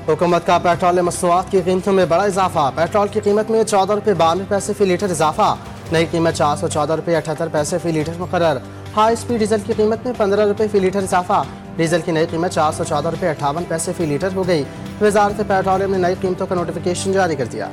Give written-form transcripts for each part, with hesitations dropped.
हुकूमत का पेट्रोल मसनूआत की कीमतों में बड़ा इजाफा। पेट्रोल की कीमत में 14 रुपये 92 पैसे फी लीटर इजाफा। नई कीमत 414 रुपये 78 पैसे फी लीटर मुकर्रर। हाई स्पीड डीजल की कीमत में 15 रुपये फी लीटर इजाफा। डीजल की नई कीमत 414 रुपये 58 पैसे फी लीटर हो गई। वजारत पेट्रोलियम ने नई कीमतों का नोटिफिकेशन जारी कर दिया।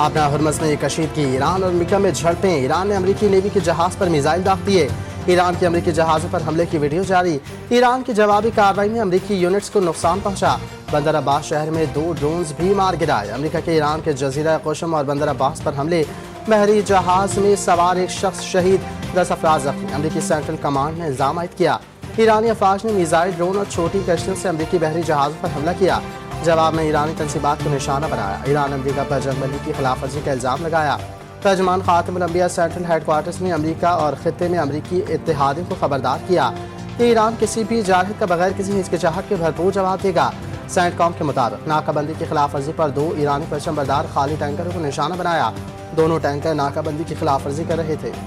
आपना हरमज में कशीदगी। ईरान और अमेरिका में झड़पें। ईरान ने अमेरिकी नेवी के जहाज पर मिसाइल दाग दिए। ईरान के अमेरिकी जहाज़ों पर हमले की वीडियो जारी। ईरान की जवाबी कार्रवाई में अमेरिकी यूनिट्स को नुकसान पहुंचा। बंदर अब्बास शहर में 2 ड्रोन्स भी मार गिराए। अमेरिका के ईरान के जजीरा कुशम और बंदर अब्बास पर हमले। बहरी जहाज में सवार एक शख्स शहीद, 10 अफराद जख्मी। अमेरिकी सेंट्रल कमांड ने इल्जाम आयद किया। ईरानी अफवाज ने मिसाइल, ड्रोन और छोटी कश्तियों से अमेरिकी बहरी जहाज़ों पर हमला किया। जवाब में ईरानी तंसीबात को निशाना बनाया। ईरान अमेरिका पर जंगबंदी की खिलाफ वर्जी का इल्ज़ाम लगाया। तर्जमान खातिमुल अंबिया सेंट्रल हेडक्वार्टर्स ने अमेरिका और खित्ते में अमेरिकी इत्तेहादियों को खबरदार किया कि ईरान किसी भी जारहत का बगैर किसी हिचकिचाहट के भरपूर जवाब देगा। सेंटकॉम के मुताबिक नाकाबंदी की खिलाफ वर्जी पर 2 ईरानी परचम बरदार खाली टैंकरों को निशाना बनाया। दोनों टैंकर नाकाबंदी की खिलाफ वर्जी कर रहे थे।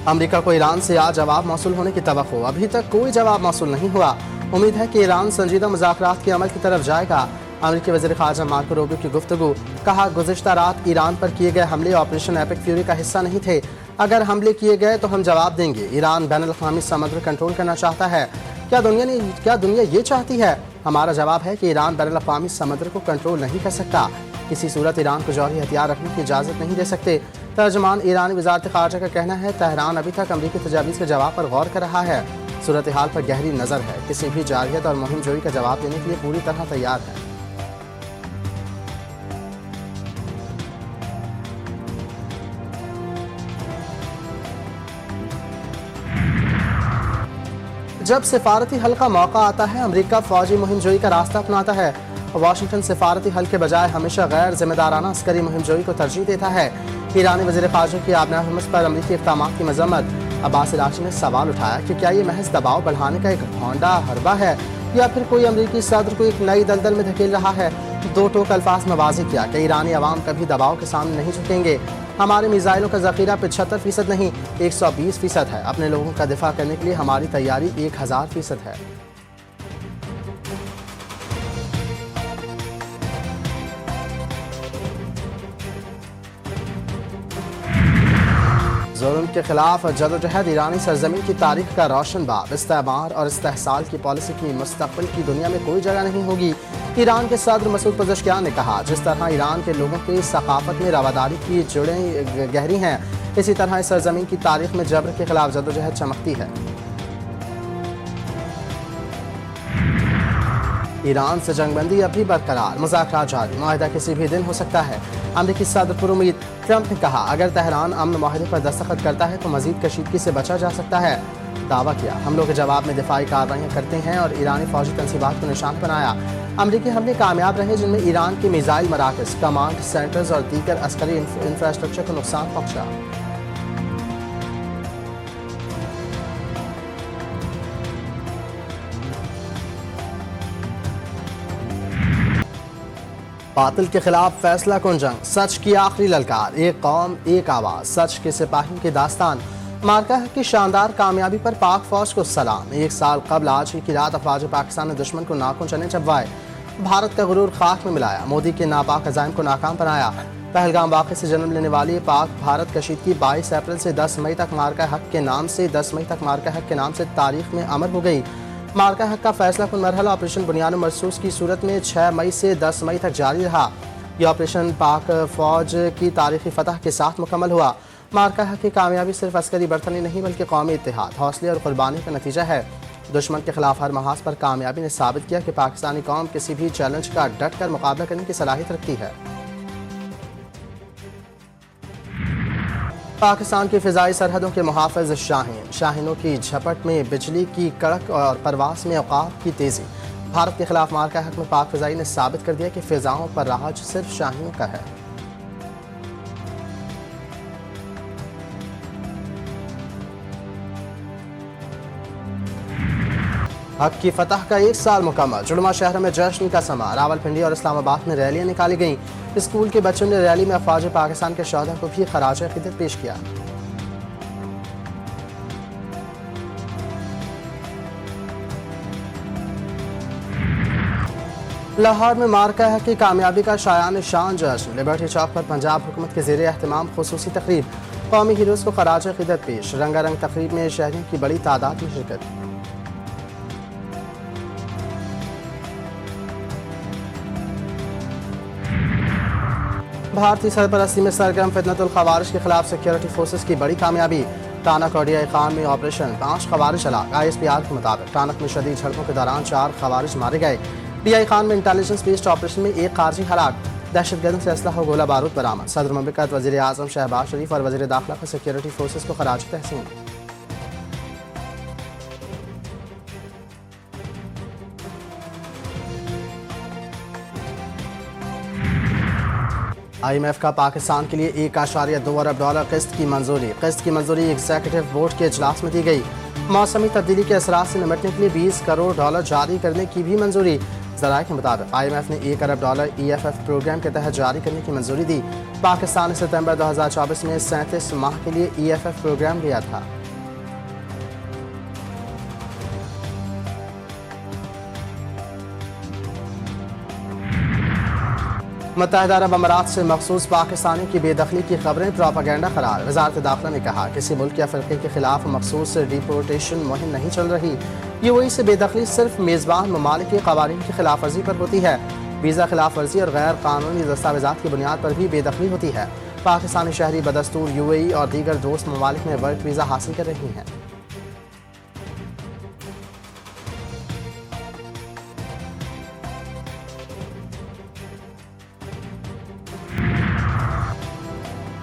अमेरिका को ईरान से आज जवाब मौसूल होने की तवक्को। अभी तक कोई जवाब मौसूल नहीं हुआ। उम्मीद है कि ईरान संजीदा मुज़ाकरात के अमल की तरफ जाएगा। अमेरिकी वज़ीर ख़ारजा मार्को रूबियो की गुफ्तगू। कहा, गुज़िश्ता रात ईरान पर किए गए हमले ऑपरेशन एपिक फ्यूरी का हिस्सा नहीं थे। अगर हमले किए गए तो हम जवाब देंगे। ईरान बैनुल-अक़वामी समुद्र कंट्रोल करना चाहता है। क्या दुनिया ये चाहती है? हमारा जवाब है कि ईरान बैनुल-अक़वामी समुद्र को कंट्रोल नहीं कर सकता। किसी सूरत ईरान को जौहरी हथियार रखने की इजाज़त नहीं दे सकते। तर्जमान ईरानी वज़ारत ख़ारजा का कहना है, तेहरान अभी तक अमरीकी तजावीज़ के जवाब पर गौर कर रहा है। सूरत हाल पर गहरी नज़र है। किसी भी जारहियत और मुहिम जोई का जवाब देने के लिए पूरी तरह तैयार है। जब सिफारती हल का मौका आता है, अमरीका फौजी मुहिम जोई का रास्ता अपनाता है। वाशिंगटन सिफारती हल के बजाय हमेशा गैर जिम्मेदाराना अस्करी मुहिम जोई को तरजीह देता है। ईरानी वज़ीर ख़ारजा की आबना हरमज़ पर अमरीकी इक़दामात की मज़म्मत। अब्बास इलाची ने सवाल उठाया कि क्या ये महज दबाव बढ़ाने का एक भौंडा हरबा है या फिर कोई अमरीकी सदर को एक नई दलदल में धकेल रहा है। 2 टोक अल्फाज में वाज़ेह किया कि ईरानी अवाम कभी दबाव के सामने नहीं झुकेंगे। हमारे मिसाइलों का ज़ख़ीरा 75% नहीं 120% है। अपने लोगों का दिफा करने के लिए हमारी तैयारी 1000% है। जुल्म के खिलाफ जदोजहद ईरानी सरजमीन की तारीख का रोशन बाब। इस्तेमार और इस्तेहसाल की पॉलिसी की मुस्तक़बिल की दुनिया में कोई जगह नहीं होगी। ईरान के सदर मसूद पज़ेश्कियान ने कहा, जिस तरह ईरान के लोगों की सकाफत में रवादारी की जड़ें गहरी हैं, इसी तरह इस सरजमीन की तारीख में जबर के खिलाफ जदोजहद चमकती है। ईरान से जंगबंदी अब भी बरकरार, मुज़ाकरात जारी, मुआहिदा किसी भी दिन हो सकता है। अमरीकी सदर पर उम्मीद। ट्रंप ने कहा, अगर तेहरान अमन मुआहिदे पर दस्तखत करता है तो मजीद कशीदगी से बचा जा सकता है। दावा किया, हमलों के जवाब में दिफाई कार्रवाइयाँ करते हैं और ईरानी फौजी तंसीबात को निशान बनाया। अमरीकी हमले कामयाब रहे जिनमें ईरान के मिसाइल मराकज़, कमांड सेंटर्स और दीगर अस्करी इंफ्रास्ट्रक्चर को नुकसान पहुँचा। बातिल के खिलाफ फैसला कुन जंग, सच की आखिरी ललकार, एक कौम एक आवाज़, सच के सिपाहियों की दास्तान। मार्का की शानदार कामयाबी पर पाक फौज को सलाम। 1 साल कबल आज ही की रात अफवाज पाकिस्तान ने दुश्मन को नाखून चने चबवाए, भारत का गुरूर खाक में मिलाया, मोदी के नापाक अज़ाइम को नाकाम बनाया। पहलगाम वाक़े से जन्म लेने वाली पाक भारत कशीदगी 22 अप्रैल से 10 मई तक मार्का हक के नाम से तारीख में अमर हो गई। मार्का हक का फैसला कुन मरहला ऑपरेशन बुनियाद मरसूस की सूरत में 6 मई से 10 मई तक जारी रहा। यह ऑपरेशन पाक फौज की तारीखी फतह के साथ मुकम्मल हुआ। मार्का हक की कामयाबी सिर्फ अस्करी बर्तनी नहीं बल्कि कौमी इत्तेहाद, हौसले और कुर्बानी का नतीजा है। दुश्मन के खिलाफ हर महाज पर कामयाबी ने साबित किया कि पाकिस्तानी कौम किसी भी चैलेंज का डट कर मुकाबला करने की सलाहियत रखती है। पाकिस्तान की फ़िज़ाई सरहदों के मुहाफ़िज़ शाहीनों की झपट में बिजली की कड़क और परवास में औक़ात की तेज़ी। भारत के खिलाफ मार्का हक में पाक फ़िज़ाई ने साबित कर दिया कि फ़िज़ाओं पर राज सिर्फ शाहीनों का है। حق کی فتح کا 1 سال مکمل، جڑواں شہر میں جشن کا سما، راولپنڈی اور اسلام آباد میں ریلیاں نکالی گئیں۔ اسکول کے بچوں نے ریلی میں افواج پاکستان کے شہداء کو بھی خراج عقیدت پیش کیا۔ لاہور میں مارکہ ہے کی کامیابی کا شایان شان جشن، لبرٹی چوک پر پنجاب حکومت کے زیر اہتمام خصوصی تقریب، قومی ہیروز کو خراج عقیدت پیش، رنگا رنگ تقریب میں شہریوں کی بڑی تعداد میں شرکت۔ بھارتی سرپرستی میں سرگرم فتنۃ الخوارج کے خلاف سیکیورٹی فورسز کی بڑی کامیابی، ٹانک اور ڈی آئی خان میں آپریشن، 5 خوارج ہلاک۔ آئی ایس پی آر کے مطابق ٹانک میں شدید جھڑپوں کے دوران 4 خوارج مارے گئے۔ ڈی آئی خان میں انٹیلیجنس بیسڈ آپریشن میں 1 خارجی ہلاک، دہشت گردوں سے اسلحہ و گولہ بارود برآمد۔ صدر مملکت وزیر اعظم شہباز شریف اور وزیر داخلہ کا سیکیورٹی فورسز کو خراج تحسین۔ آئی ایم ایف کا پاکستان کے لیے 1.2 ارب ڈالر قسط کی منظوری۔ قسط کی منظوری ایگزیکٹو بورڈ کے اجلاس میں دی گئی۔ موسمی تبدیلی کے اثرات سے نمٹنے کے لیے 20 کروڑ ڈالر جاری کرنے کی بھی منظوری۔ ذرائع کے مطابق آئی ایم ایف نے 1 ارب dollar E F F programme کے تحت جاری کرنے کی منظوری دی۔ پاکستان نے ستمبر 2024 میں 37 ماہ کے لیے ای ایف ایف پروگرام لیا تھا۔ متحدہ عرب امارات سے مخصوص پاکستانی کی بے دخلی کی خبریں پروپیگنڈا قرار۔ وزارت داخلہ نے کہا کسی ملک یا فرقے کے خلاف مخصوص ڈیپورٹیشن مہم نہیں چل رہی۔ یو اے ای سے بے دخلی صرف میزبان ممالک کے قوانین کی خلاف ورزی پر ہوتی ہے۔ ویزا خلاف ورزی اور غیر قانونی دستاویزات کی بنیاد پر بھی بے دخلی ہوتی ہے۔ پاکستانی شہری بدستور یو اے ای اور دیگر دوست ممالک میں ورک ویزا حاصل کر رہی ہیں۔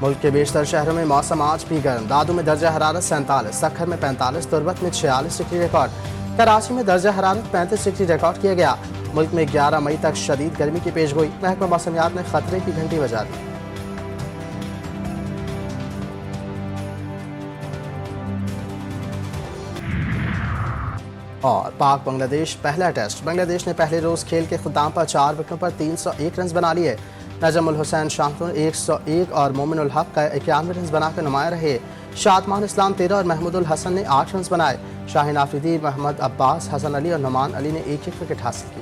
ملک کے بیشتر شہروں میں موسم آج بھی گرم، دادو میں درجہ حرارت 47، سکھر میں 45، تربت میں 46 ڈگری ریکارڈ، کراچی میں درجہ حرارت 35 ڈگری ریکارڈ کیا گیا۔ ملک میں 11 مئی تک شدید گرمی کی پیش گوئی، محکمہ موسمیات نے خطرے کی گھنٹی بجا دی۔ اور پاک بنگلہ دیش پہلا ٹیسٹ، بنگلہ دیش نے پہلے روز کھیل کے اختتام پر 4 وکٹوں پر 301 رنز بنا لیے۔ نجم الحسین شامتون 101 اور مومن الحق کا 91 رنز بنا کر نمایاں رہے۔ شادمان اسلام 13 اور محمود الحسن نے 8 رنز بنائے۔ شاہین آفریدی، محمد عباس، حسن علی اور نعمان علی نے 1 وکٹ حاصل کی۔